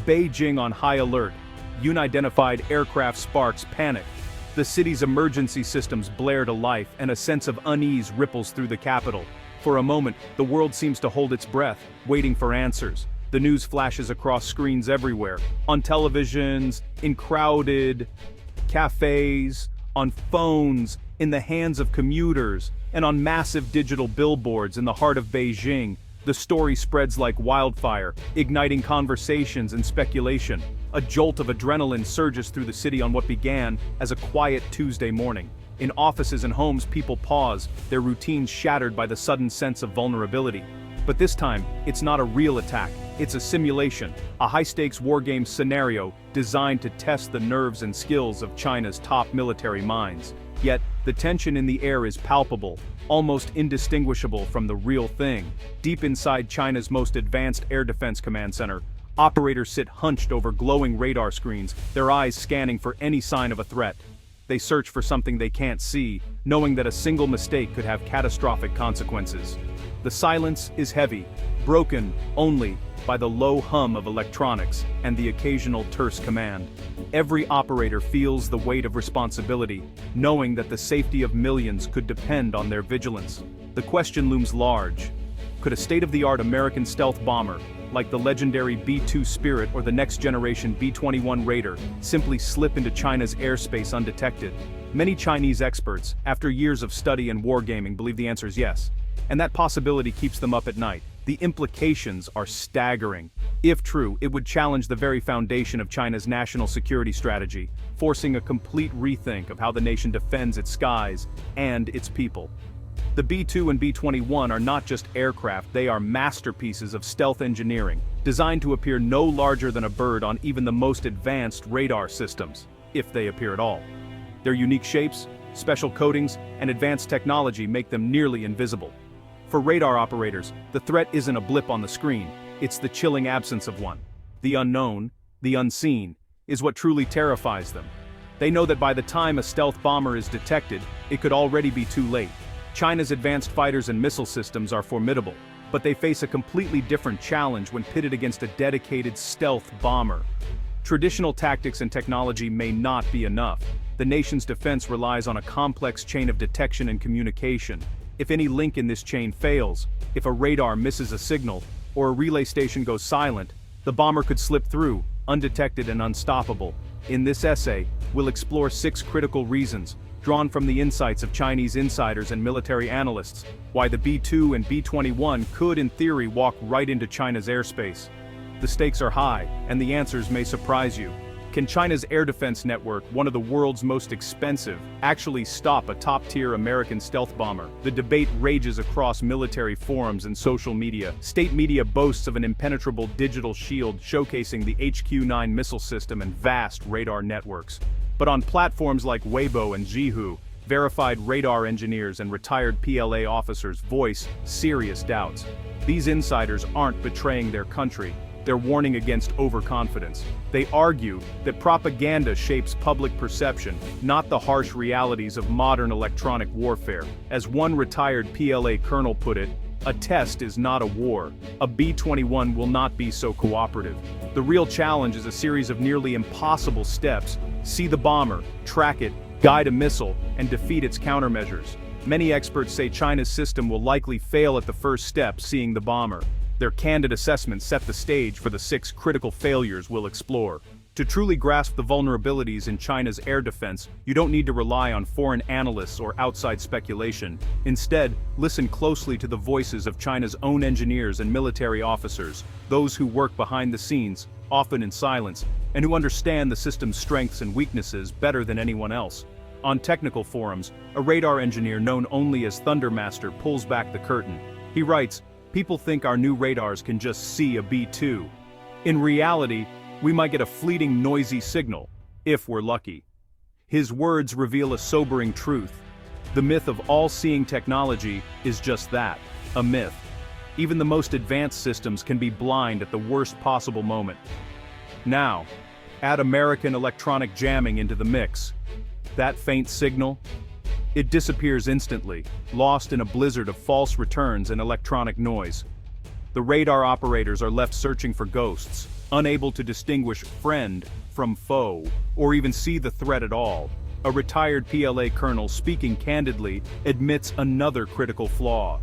Beijing on high alert. Unidentified aircraft sparks panic. The city's emergency systems blare to life, and a sense of unease ripples through the capital. For a moment, the world seems to hold its breath, waiting for answers. The news flashes across screens everywhere, on televisions, in crowded cafes, on phones, in the hands of commuters, and on massive digital billboards in the heart of Beijing. The story spreads like wildfire, igniting conversations and speculation. A jolt of adrenaline surges through the city on what began as a quiet Tuesday morning. In offices and homes, people pause, their routines shattered by the sudden sense of vulnerability. But this time, it's not a real attack, it's a simulation, a high-stakes wargame scenario designed to test the nerves and skills of China's top military minds. Yet, the tension in the air is palpable, almost indistinguishable from the real thing. Deep inside China's most advanced air defense command center, operators sit hunched over glowing radar screens, their eyes scanning for any sign of a threat. They search for something they can't see, knowing that a single mistake could have catastrophic consequences. The silence is heavy, broken only by the low hum of electronics and the occasional terse command. Every operator feels the weight of responsibility, knowing that the safety of millions could depend on their vigilance. The question looms large. Could a state-of-the-art American stealth bomber, like the legendary B-2 Spirit or the next-generation B-21 Raider, simply slip into China's airspace undetected? Many Chinese experts, after years of study and wargaming, believe the answer is yes. And that possibility keeps them up at night. The implications are staggering. If true, it would challenge the very foundation of China's national security strategy, forcing a complete rethink of how the nation defends its skies and its people. The B-2 and B-21 are not just aircraft, they are masterpieces of stealth engineering, designed to appear no larger than a bird on even the most advanced radar systems, if they appear at all. Their unique shapes, special coatings, and advanced technology make them nearly invisible. For radar operators, the threat isn't a blip on the screen, it's the chilling absence of one. The unknown, the unseen, is what truly terrifies them. They know that by the time a stealth bomber is detected, it could already be too late. China's advanced fighters and missile systems are formidable, but they face a completely different challenge when pitted against a dedicated stealth bomber. Traditional tactics and technology may not be enough. The nation's defense relies on a complex chain of detection and communication. If any link in this chain fails, if a radar misses a signal, or a relay station goes silent, the bomber could slip through, undetected and unstoppable. In this essay, we'll explore 6 critical reasons, drawn from the insights of Chinese insiders and military analysts, why the B-2 and B-21 could in theory walk right into China's airspace. The stakes are high, and the answers may surprise you. Can China's air defense network, one of the world's most expensive, actually stop a top-tier American stealth bomber? The debate rages across military forums and social media. State media boasts of an impenetrable digital shield showcasing the HQ-9 missile system and vast radar networks. But on platforms like Weibo and Zhihu, verified radar engineers and retired PLA officers voice serious doubts. These insiders aren't betraying their country. They're warning against overconfidence. They argue that propaganda shapes public perception, not the harsh realities of modern electronic warfare. As one retired PLA colonel put it, a test is not a war. A B-21 will not be so cooperative. The real challenge is a series of nearly impossible steps. See the bomber, track it, guide a missile, and defeat its countermeasures. Many experts say China's system will likely fail at the first step, seeing the bomber. Their candid assessments set the stage for the 6 critical failures we'll explore. To truly grasp the vulnerabilities in China's air defense, you don't need to rely on foreign analysts or outside speculation. Instead, listen closely to the voices of China's own engineers and military officers, those who work behind the scenes, often in silence, and who understand the system's strengths and weaknesses better than anyone else. On technical forums, a radar engineer known only as Thundermaster pulls back the curtain. He writes, "People think our new radars can just see a B-2. In reality, we might get a fleeting noisy signal, if we're lucky." His words reveal a sobering truth. The myth of all-seeing technology is just that, a myth. Even the most advanced systems can be blind at the worst possible moment. Now, add American electronic jamming into the mix. That faint signal? It disappears instantly, lost in a blizzard of false returns and electronic noise. The radar operators are left searching for ghosts, unable to distinguish friend from foe, or even see the threat at all. A retired PLA colonel speaking candidly admits another critical flaw.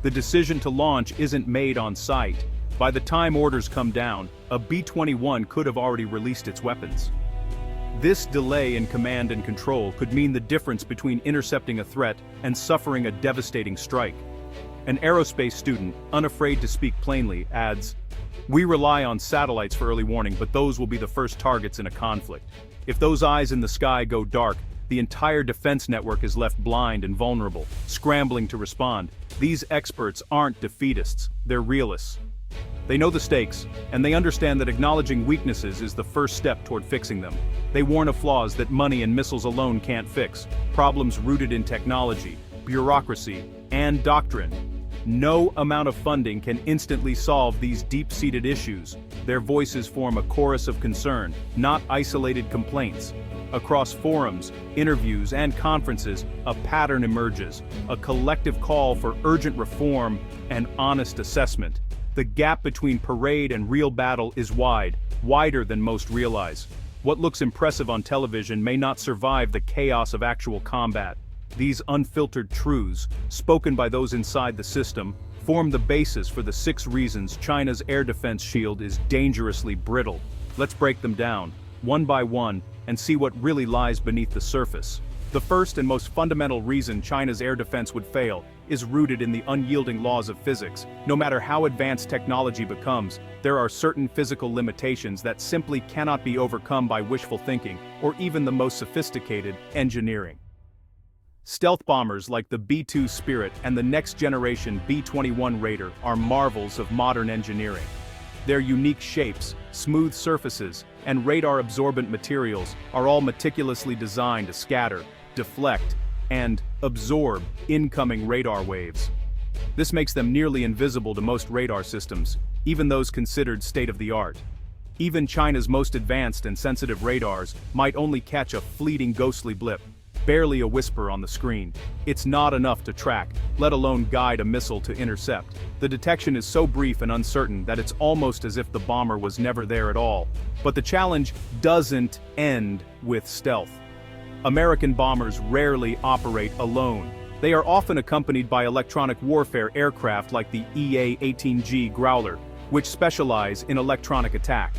The decision to launch isn't made on site. By the time orders come down, a B-21 could have already released its weapons. This delay in command and control could mean the difference between intercepting a threat and suffering a devastating strike. An aerospace student, unafraid to speak plainly, adds, "We rely on satellites for early warning, but those will be the first targets in a conflict. If those eyes in the sky go dark, the entire defense network is left blind and vulnerable, scrambling to respond." These experts aren't defeatists, they're realists. They know the stakes, and they understand that acknowledging weaknesses is the first step toward fixing them. They warn of flaws that money and missiles alone can't fix, problems rooted in technology, bureaucracy, and doctrine. No amount of funding can instantly solve these deep-seated issues. Their voices form a chorus of concern, not isolated complaints. Across forums, interviews, and conferences, a pattern emerges, a collective call for urgent reform and honest assessment. The gap between parade and real battle is wide, wider than most realize. What looks impressive on television may not survive the chaos of actual combat. These unfiltered truths, spoken by those inside the system, form the basis for the 6 reasons China's air defense shield is dangerously brittle. Let's break them down, one by one, and see what really lies beneath the surface. The first and most fundamental reason China's air defense would fail is rooted in the unyielding laws of physics. No matter how advanced technology becomes, there are certain physical limitations that simply cannot be overcome by wishful thinking or even the most sophisticated engineering. Stealth bombers like the B-2 Spirit and the next-generation B-21 Raider are marvels of modern engineering. Their unique shapes, smooth surfaces, and radar-absorbent materials are all meticulously designed to scatter, deflect, and absorb incoming radar waves. This makes them nearly invisible to most radar systems, even those considered state-of-the-art. Even China's most advanced and sensitive radars might only catch a fleeting ghostly blip, barely a whisper on the screen. It's not enough to track, let alone guide a missile to intercept. The detection is so brief and uncertain that it's almost as if the bomber was never there at all. But the challenge doesn't end with stealth. American bombers rarely operate alone. They are often accompanied by electronic warfare aircraft like the EA-18G Growler, which specialize in electronic attack.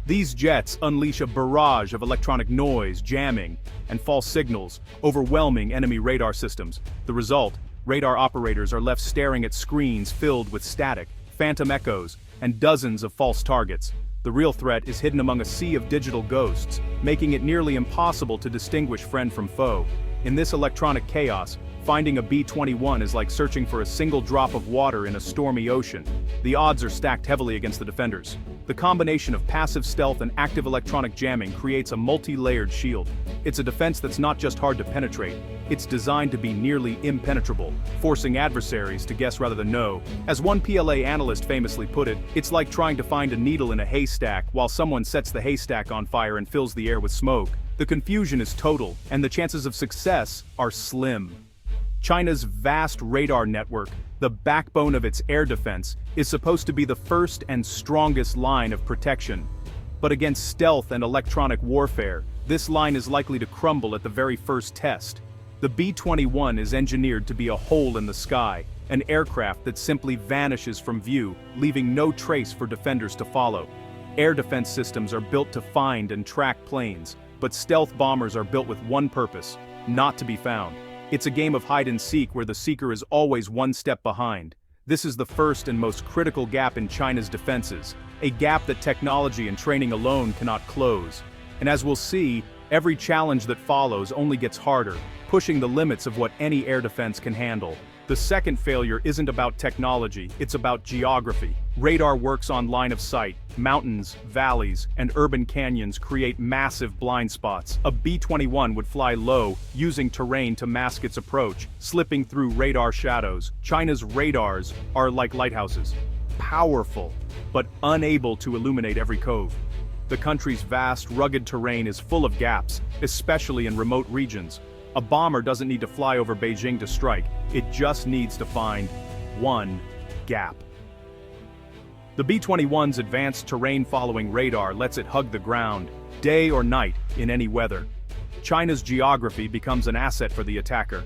These jets unleash a barrage of electronic noise, jamming, and false signals, overwhelming enemy radar systems. The result, radar operators are left staring at screens filled with static, phantom echoes, and dozens of false targets. The real threat is hidden among a sea of digital ghosts, making it nearly impossible to distinguish friend from foe. In this electronic chaos, finding a B-21 is like searching for a single drop of water in a stormy ocean. The odds are stacked heavily against the defenders. The combination of passive stealth and active electronic jamming creates a multi-layered shield. It's a defense that's not just hard to penetrate, it's designed to be nearly impenetrable, forcing adversaries to guess rather than know. As one PLA analyst famously put it, it's like trying to find a needle in a haystack while someone sets the haystack on fire and fills the air with smoke. The confusion is total, and the chances of success are slim. China's vast radar network, the backbone of its air defense, is supposed to be the first and strongest line of protection. But against stealth and electronic warfare, this line is likely to crumble at the very first test. The B-21 is engineered to be a hole in the sky, an aircraft that simply vanishes from view, leaving no trace for defenders to follow. Air defense systems are built to find and track planes, but stealth bombers are built with one purpose: not to be found. It's a game of hide and seek where the seeker is always one step behind. This is the first and most critical gap in China's defenses, a gap that technology and training alone cannot close. And as we'll see, every challenge that follows only gets harder, pushing the limits of what any air defense can handle. The second failure isn't about technology, it's about geography. Radar works on line of sight. Mountains, valleys, and urban canyons create massive blind spots. A B-21 would fly low, using terrain to mask its approach, slipping through radar shadows. China's radars are like lighthouses, powerful, but unable to illuminate every cove. The country's vast, rugged terrain is full of gaps, especially in remote regions. A bomber doesn't need to fly over Beijing to strike, it just needs to find one gap. The B-21's advanced terrain-following radar lets it hug the ground, day or night, in any weather. China's geography becomes an asset for the attacker.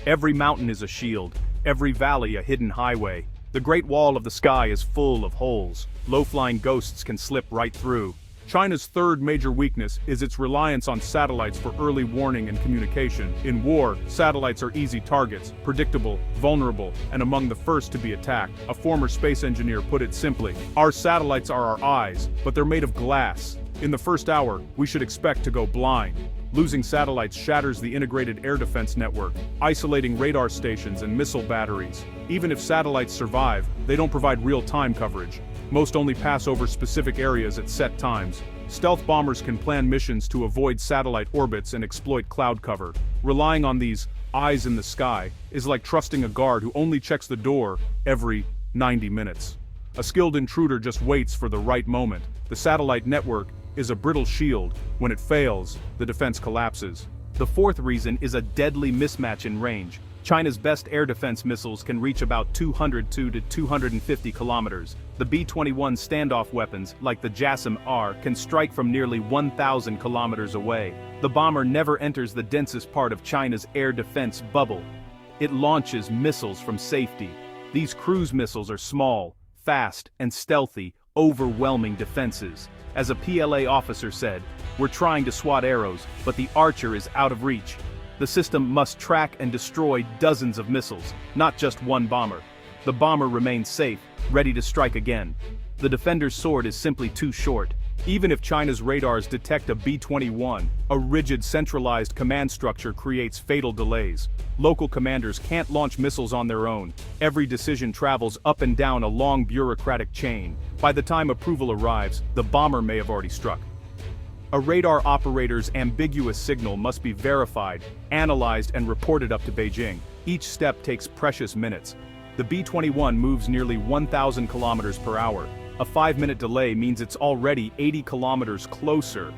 Every mountain is a shield, every valley a hidden highway. The Great Wall of the sky is full of holes. Low-flying ghosts can slip right through. China's third major weakness is its reliance on satellites for early warning and communication. In war, satellites are easy targets, predictable, vulnerable, and among the first to be attacked. A former space engineer put it simply, "Our satellites are our eyes, but they're made of glass. In the first hour, we should expect to go blind." Losing satellites shatters the integrated air defense network, isolating radar stations and missile batteries. Even if satellites survive, they don't provide real-time coverage. Most only pass over specific areas at set times. Stealth bombers can plan missions to avoid satellite orbits and exploit cloud cover. Relying on these eyes in the sky is like trusting a guard who only checks the door every 90 minutes. A skilled intruder just waits for the right moment. The satellite network is a brittle shield. When it fails, the defense collapses. The fourth reason is a deadly mismatch in range. China's best air defense missiles can reach about 202 to 250 kilometers. The B-21 standoff weapons, like the JASSM-R, can strike from nearly 1,000 kilometers away. The bomber never enters the densest part of China's air defense bubble. It launches missiles from safety. These cruise missiles are small, fast, and stealthy, overwhelming defenses. As a PLA officer said, "We're trying to swat arrows, but the Archer is out of reach." The system must track and destroy dozens of missiles, not just one bomber. The bomber remains safe, ready to strike again. The defender's sword is simply too short. Even if China's radars detect a B-21, a rigid centralized command structure creates fatal delays. Local commanders can't launch missiles on their own. Every decision travels up and down a long bureaucratic chain. By the time approval arrives, the bomber may have already struck. A radar operator's ambiguous signal must be verified, analyzed, and reported up to Beijing. Each step takes precious minutes. The B-21 moves nearly 1,000 kilometers per hour. A 5-minute delay means it's already 80 kilometers closer.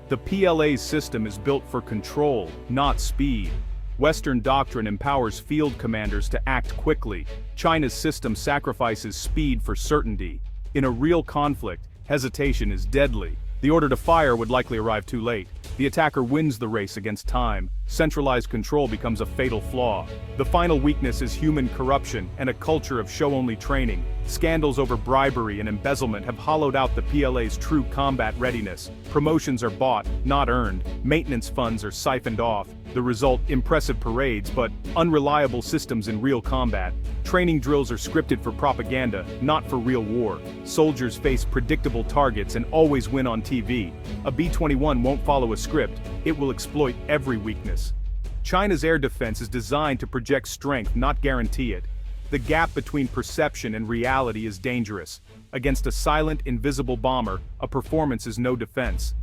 The PLA's system is built for control, not speed. Western doctrine empowers field commanders to act quickly. China's system sacrifices speed for certainty. In a real conflict, hesitation is deadly. The order to fire would likely arrive too late. The attacker wins the race against time. Centralized control becomes a fatal flaw. The final weakness is human corruption and a culture of show-only training. Scandals over bribery and embezzlement have hollowed out the PLA's true combat readiness. Promotions are bought, not earned. Maintenance funds are siphoned off. The result, impressive parades, but unreliable systems in real combat. Training drills are scripted for propaganda, not for real war. Soldiers face predictable targets and always win on TV. A B-21 won't follow a script, it will exploit every weakness. China's air defense is designed to project strength, not guarantee it. The gap between perception and reality is dangerous. Against a silent, invisible bomber, a performance is no defense.